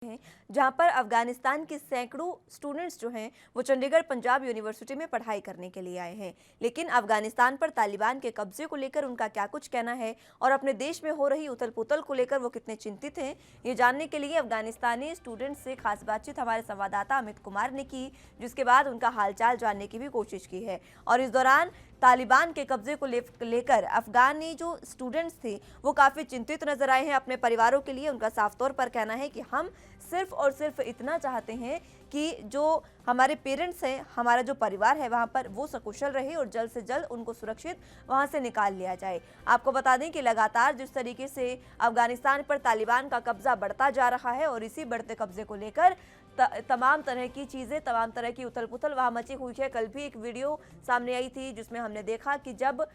हैं जहां पर अफगानिस्तान के सैकड़ों स्टूडेंट्स जो हैं वो चंडीगढ़ पंजाब यूनिवर्सिटी में पढ़ाई करने के लिए आए हैं। लेकिन अफगानिस्तान पर तालिबान के कब्जे को लेकर उनका क्या कुछ कहना है और अपने देश में हो रही उथल पुथल को लेकर वो कितने चिंतित हैं, ये जानने के लिए अफगानिस्तानी स्टूडेंट्स से खास बातचीत हमारे संवाददाता अमित कुमार ने की, जिसके बाद उनका हालचाल जानने की भी कोशिश की है। और इस दौरान तालिबान के कब्जे को लेकर अफगानी जो स्टूडेंट्स थे वो काफ़ी चिंतित नजर आए हैं अपने परिवारों के लिए। उनका साफ तौर पर कहना है कि हम सिर्फ और सिर्फ इतना चाहते हैं कि जो हमारे पेरेंट्स हैं, हमारा जो परिवार है वहाँ पर वो सकुशल रहे और जल्द से जल्द उनको सुरक्षित वहाँ से निकाल लिया जाए। आपको बता दें कि लगातार जिस तरीके से अफगानिस्तान पर तालिबान का कब्जा बढ़ता जा रहा है और इसी बढ़ते कब्जे को लेकर तमाम तरह की चीज़ें, तमाम तरह की उथल पुथल वहाँ मची हुई है। कल भी एक वीडियो सामने आई थी जिसमें हमने देखा कि जब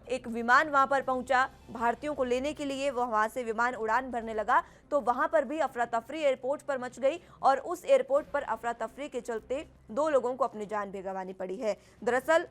एक विमान वहां पर पहुंचा भारतीयों को लेने के लिए, वो वहां से विमान उड़ान भरने लगा तो वहां पर भी अफरा तफरी एयरपोर्ट पर मच गई और उस एयरपोर्ट पर अफरा तफरी के चलते 2 लोगों को अपनी जान भी गंवानी पड़ी है। दरअसल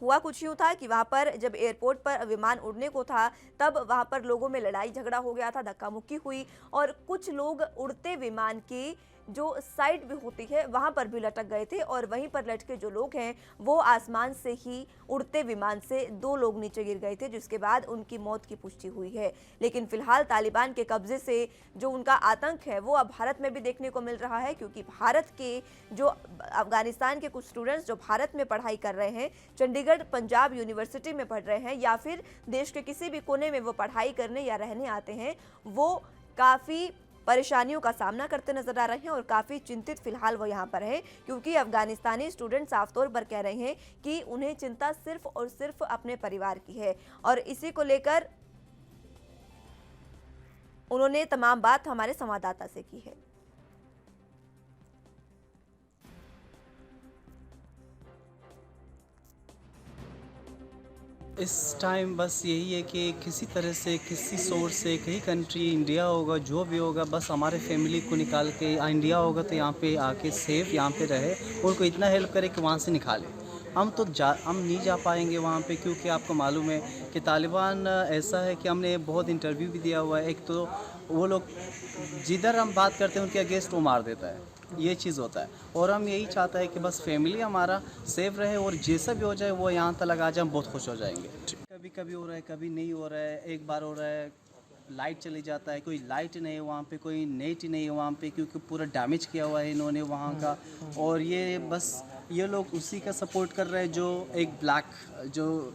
हुआ कुछ यूं था कि वहां पर जब एयरपोर्ट पर विमान उड़ने को था तब वहां पर लोगों में लड़ाई झगड़ा हो गया था, धक्का मुक्की हुई और कुछ लोग उड़ते विमान की जो साइड भी होती है वहां पर भी लटक गए थे और वहीं पर लटके जो लोग हैं वो आसमान से ही उड़ते विमान से 2 लोग नीचे गिर गए थे, जिसके बाद उनकी मौत की पुष्टि हुई है। लेकिन फिलहाल तालिबान के कब्जे से जो उनका आतंक है वो अब भारत में भी देखने को मिल रहा है, क्योंकि भारत के जो अफगानिस्तान के कुछ स्टूडेंट्स जो भारत में पढ़ाई कर रहे हैं, चंडीगढ़ पंजाब यूनिवर्सिटी में पढ़ रहे हैं या फिर देश के किसी भी कोने में वो पढ़ाई करने या रहने आते हैं, वो काफ़ी परेशानियों का सामना करते नजर आ रहे हैं और काफ़ी चिंतित फिलहाल वो यहाँ पर है, क्योंकि अफगानिस्तानी स्टूडेंट साफ तौर पर कह रहे हैं कि उन्हें चिंता सिर्फ और सिर्फ अपने परिवार की है और इसी को लेकर उन्होंने तमाम बात हमारे संवाददाता से की है। इस टाइम बस यही है कि किसी तरह से किसी सोर्स से कहीं कंट्री, इंडिया होगा जो भी होगा, बस हमारे फैमिली को निकाल के, इंडिया होगा तो यहाँ पे आके सेफ यहाँ पे रहे और कोई इतना हेल्प करे कि वहाँ से निकाले। हम नहीं जा पाएंगे वहाँ पे, क्योंकि आपको मालूम है कि तालिबान ऐसा है कि हमने बहुत इंटरव्यू भी दिया हुआ है। एक तो वो लोग जिधर हम बात करते हैं उनके अगेंस्ट वो मार देता है, ये चीज़ होता है। और हम यही चाहता है कि बस फैमिली हमारा सेफ रहे और जैसा भी हो जाए वो यहाँ तक आ जाए, हम बहुत खुश हो जाएंगे। कभी कभी हो रहा है, कभी नहीं हो रहा है। एक बार हो रहा है लाइट चली जाता है, कोई लाइट नहीं है वहाँ पे, कोई नेट नहीं है वहाँ पे, क्योंकि पूरा डैमेज किया हुआ है इन्होंने वहाँ का। और ये बस ये लोग उसी का सपोर्ट कर रहे हैं जो एक ब्लैक, जो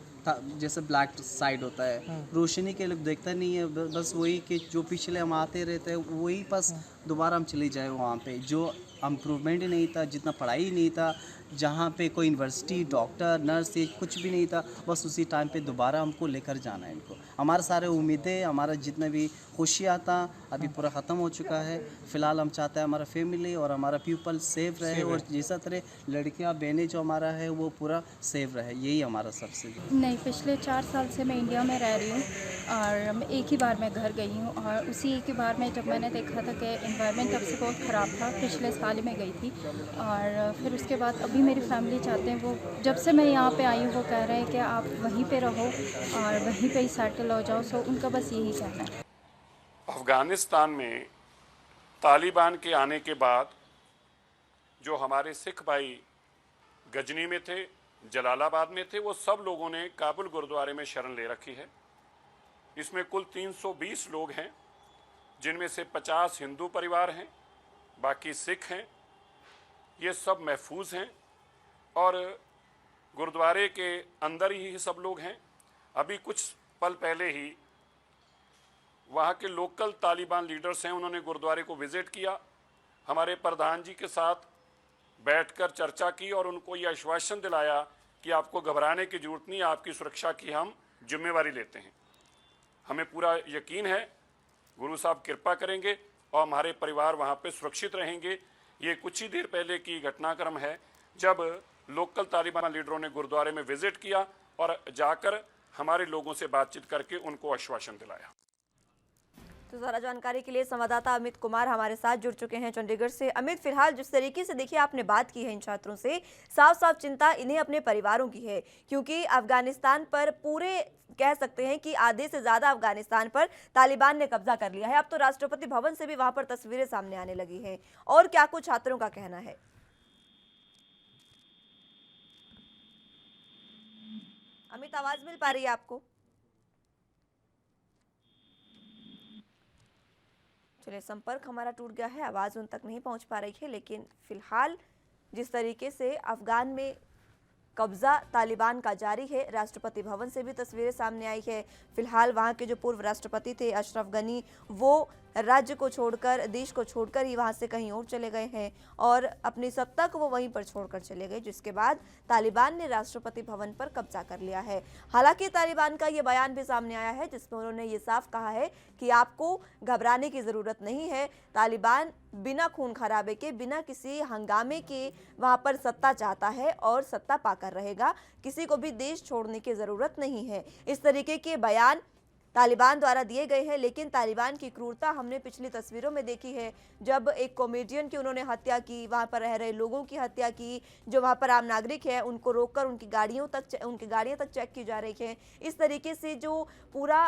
जैसे ब्लैक साइड होता है, रोशनी के लोग देखता नहीं है, बस वही कि जो पिछले हम आते रहते हैं वही बस दोबारा हम चले जाए वहाँ पे। जो इम्प्रूवमेंट ही नहीं था, जितना पढ़ाई ही नहीं था, जहाँ पे कोई यूनिवर्सिटी, डॉक्टर, नर्स, ये कुछ भी नहीं था, बस उसी टाइम पे दोबारा हमको लेकर जाना है इनको। हमारे सारे उम्मीदें, हमारा जितना भी खुशियाँ था अभी पूरा ख़त्म हो चुका है। फ़िलहाल हम चाहते हैं हमारा फैमिली और हमारा पीपल सेफ रहे और जैसा तरह लड़कियाँ बहनें जो हमारा है वो पूरा सेफ रहे, यही हमारा सबसे। नहीं, पिछले 4 साल से मैं इंडिया में रह रही हूँ और एक ही बार मैं घर गई हूँ और उसी एक ही बार में जब मैंने देखा था कि एनवायरनमेंट तब से बहुत ख़राब था, पिछले साल ही मैं गई थी। और फिर उसके बाद अभी मेरी फैमिली चाहते हैं, वो जब से मैं यहाँ पे आई हूँ वो कह रहे हैं कि आप वहीं पे रहो और वहीं पे ही सेटल हो जाओ। सो उनका बस यही कहना है। अफ़गानिस्तान में तालिबान के आने के बाद जो हमारे सिख भाई गजनी में थे, जलालाबाद में थे, वो सब लोगों ने काबुल गुरुद्वारे में शरण ले रखी है। इसमें कुल 320 लोग हैं, जिनमें से 50 हिंदू परिवार हैं, बाकी सिख हैं। ये सब महफूज हैं और गुरुद्वारे के अंदर ही सब लोग हैं। अभी कुछ पल पहले ही वहाँ के लोकल तालिबान लीडर्स हैं, उन्होंने गुरुद्वारे को विज़िट किया, हमारे प्रधान जी के साथ बैठकर चर्चा की और उनको ये आश्वासन दिलाया कि आपको घबराने की ज़रूरत नहीं, आपकी सुरक्षा की हम जिम्मेवारी लेते हैं। हमें पूरा यकीन है गुरु साहब कृपा करेंगे और हमारे परिवार वहाँ पे सुरक्षित रहेंगे। ये कुछ ही देर पहले की घटनाक्रम है जब लोकल तालिबान लीडरों ने गुरुद्वारे में विज़िट किया और जाकर हमारे लोगों से बातचीत करके उनको आश्वासन दिलाया। तो ज़्यादा जानकारी के लिए संवाददाता अमित कुमार हमारे साथ जुड़ चुके हैं चंडीगढ़ से। अमित, फिलहाल जिस तरीके से देखिए आपने बात की है इन छात्रों से, साफ साफ चिंता इन्हें अपने परिवारों की है, क्योंकि अफगानिस्तान पर पूरे कह सकते हैं कि आधे से ज्यादा अफगानिस्तान पर तालिबान ने कब्जा कर लिया है। अब तो राष्ट्रपति भवन से भी वहां पर तस्वीरें सामने आने लगी हैं। और क्या कुछ छात्रों का कहना है? अमित, आवाज मिल पा रही है आपको? चलिए, संपर्क हमारा टूट गया है, आवाज उन तक नहीं पहुंच पा रही है। लेकिन फिलहाल जिस तरीके से अफगान में कब्जा तालिबान का जारी है, राष्ट्रपति भवन से भी तस्वीरें सामने आई है। फिलहाल वहां के जो पूर्व राष्ट्रपति थे अशरफ गनी, वो राज्य को छोड़कर, देश को छोड़कर ही वहां से कहीं और चले गए हैं और अपनी सत्ता को वो वहीं पर छोड़कर चले गए, जिसके बाद तालिबान ने राष्ट्रपति भवन पर कब्जा कर लिया है। हालांकि तालिबान का ये बयान भी सामने आया है जिसमें उन्होंने ये साफ कहा है कि आपको घबराने की जरूरत नहीं है। तालिबान बिना खून खराबे के, बिना किसी हंगामे के वहां पर सत्ता चाहता है और सत्ता पाकर रहेगा। किसी को भी देश छोड़ने की जरूरत नहीं है। इस तरीके के बयान तालिबान द्वारा दिए गए हैं। लेकिन तालिबान की क्रूरता हमने पिछली तस्वीरों में देखी है, जब एक कॉमेडियन की उन्होंने हत्या की, वहां पर रह रहे लोगों की हत्या की, जो वहां पर आम नागरिक है उनको रोककर उनकी गाड़ियां तक चेक की जा रही है। इस तरीके से जो पूरा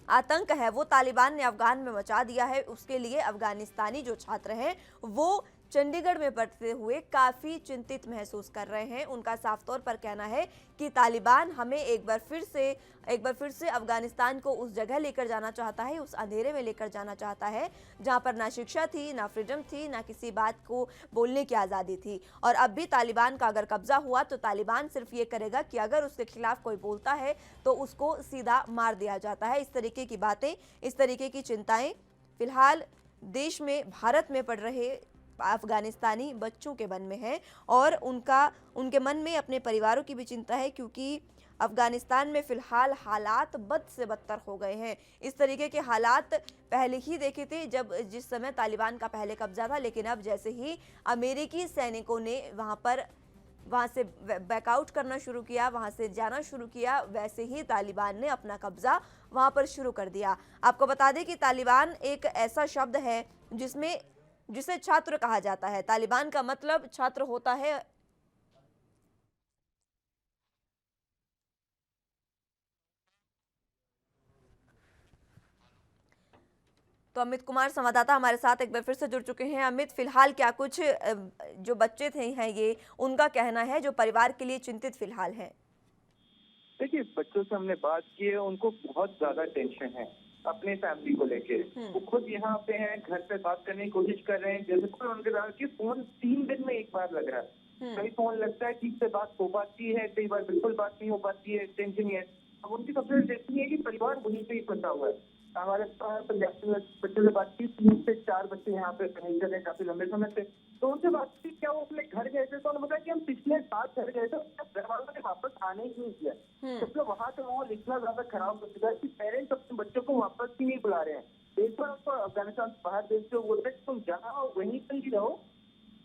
आतंक है वो तालिबान ने अफगान में मचा दिया है। उसके लिए अफगानिस्तानी जो छात्र हैं वो चंडीगढ़ में पढ़ते हुए काफ़ी चिंतित महसूस कर रहे हैं। उनका साफ तौर पर कहना है कि तालिबान हमें एक बार फिर से अफगानिस्तान को उस जगह लेकर जाना चाहता है, उस अंधेरे में लेकर जाना चाहता है जहां पर ना शिक्षा थी, ना फ्रीडम थी, ना किसी बात को बोलने की आज़ादी थी। और अब भी तालिबान का अगर कब्जा हुआ तो तालिबान सिर्फ ये करेगा कि अगर उसके खिलाफ कोई बोलता है तो उसको सीधा मार दिया जाता है। इस तरीके की बातें, इस तरीके की चिंताएं फिलहाल देश में, भारत में पड़ रहे अफगानिस्तानी बच्चों के मन में है और उनके मन में अपने परिवारों की भी चिंता है, क्योंकि अफगानिस्तान में फिलहाल हालात बद से बदतर हो गए हैं। इस तरीके के हालात पहले ही देखे थे जिस समय तालिबान का पहले कब्जा था, लेकिन अब जैसे ही अमेरिकी सैनिकों ने वहां से बैकआउट करना शुरू किया, वहां से जाना शुरू किया, वैसे ही तालिबान ने अपना कब्जा वहां पर शुरू कर दिया। आपको बता दें कि तालिबान एक ऐसा शब्द है जिसे छात्र कहा जाता है। तालिबान का मतलब छात्र होता है। तो अमित कुमार संवाददाता हमारे साथ एक बार फिर से जुड़ चुके हैं। अमित, फिलहाल क्या कुछ जो बच्चे थे हैं ये, उनका कहना है जो परिवार के लिए चिंतित फिलहाल है? देखिए, बच्चों से हमने बात की है, उनको बहुत ज्यादा टेंशन है अपने फैमिली को लेके। वो खुद यहाँ पे हैं, घर पे बात करने की कोशिश कर रहे हैं। जैसे कि उनके साथ कि फोन 3 दिन में एक बार लग रहा है। कई फोन लगता है, ठीक से बात हो पाती है, कई बार बिल्कुल बात नहीं हो पाती है, टेंशन है। अब उनकी सबसे टेंशन है कि परिवार वहीं पे ही फंसा हुआ है। हमारे पंजाब में बच्चों से बात की, 3 से 4 बच्चे यहाँ पे रह रहे काफी लंबे समय से। तो उनसे बात की, क्या वो अपने घर गए थे, तो उन्होंने बताया कि हम पिछले 7 घर गए थे, घर वालों ने वापस आने ही नहीं किया, क्योंकि वहाँ का माहौल इतना ज्यादा खराब हो चुका है कि पेरेंट्स अपने बच्चों को वापस ही नहीं बुला रहे हैं। एक बार उनको अफगानिस्तान बाहर भेजते हुए बोलते तुम जहाँ हो वहीं पर ही रहो,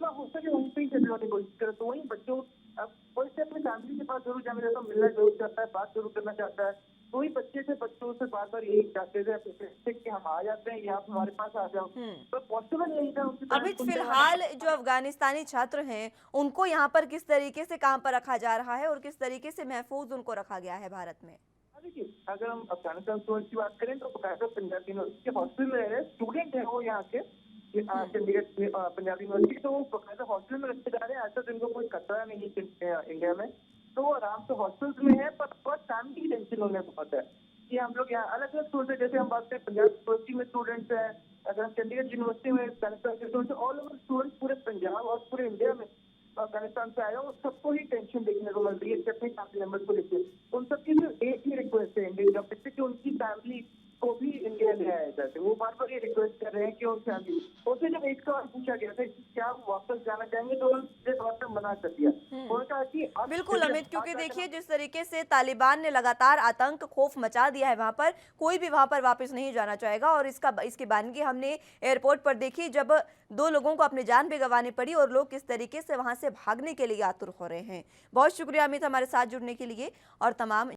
हो सके वहीं पर ही चलने की कोशिश करो। तो वहीं बच्चों अब कोई से अपनी फैमिली के पास जरूर जाना चाहता है, मिलना जरूर चाहता है, बात जरूर करना चाहता है। तो वही बच्चों से बार बार यही चाहते थे कि हम आ जाते हैं, या आप हमारे पास आ जाओ, तो पॉसिबल यही था। अभी फिलहाल जो अफगानिस्तानी छात्र हैं उनको यहाँ पर किस तरीके से काम पर रखा जा रहा है और किस तरीके से महफूज उनको रखा गया है भारत में? देखिए, अगर हम अफगानिस्तान स्टूडेंट की बात करें तो पंजाब यूनिवर्सिटी के हॉस्टल में रह रहे स्टूडेंट है, वो यहाँ के चंडीगढ़ पंजाब यूनिवर्सिटी, तो वो बकायदा हॉस्टल में रखे जा रहे हैं। ऐसा जिनको कोई खतरा नहीं है इंडिया में, तो वो आराम से हॉस्टल्स में है। पर फैमिली की टेंशन उन्हें बहुत है कि हम लोग यहाँ अलग अलग स्टूडेंट, जैसे हम बात करें पंजाब यूनिवर्सिटी में स्टूडेंट्स हैं, अगर हम चंडीगढ़ यूनिवर्सिटी में अफगानिस्तान के स्टूडेंट्स, ऑल ओवर स्टूडेंट्स पूरे पंजाब और पूरे इंडिया में अफगानिस्तान से आए हो, सबको ही टेंशन देखने को मिल रही है अपने फैमिली मेंबर्स को लेकर। उन सबकी सिर्फ एक ही रिक्वेस्ट है इंडियन गवर्नमेंट से कि उनकी फैमिली को भी इंडिया ले आया जाए। वो बार बार ये रिक्वेस्ट कर रहे हैं कि उन फैमिली उनसे जब एक सवाल पूछा गया था क्या वो वापस जाना चाहेंगे, तो उन्होंने मना कर दिया। उन्होंने कहा कि बिल्कुल अमित, क्योंकि देखिए जिस तरीके से तालिबान ने लगातार आतंक खौफ मचा दिया है, वहां पर कोई भी वहां पर वापस नहीं जाना चाहेगा। और इसकी बानगी हमने एयरपोर्ट पर देखी, जब 2 लोगों को अपनी जान भी गंवानी पड़ी और लोग किस तरीके से वहां से भागने के लिए आतुर हो रहे हैं। बहुत शुक्रिया अमित हमारे साथ जुड़ने के लिए और तमाम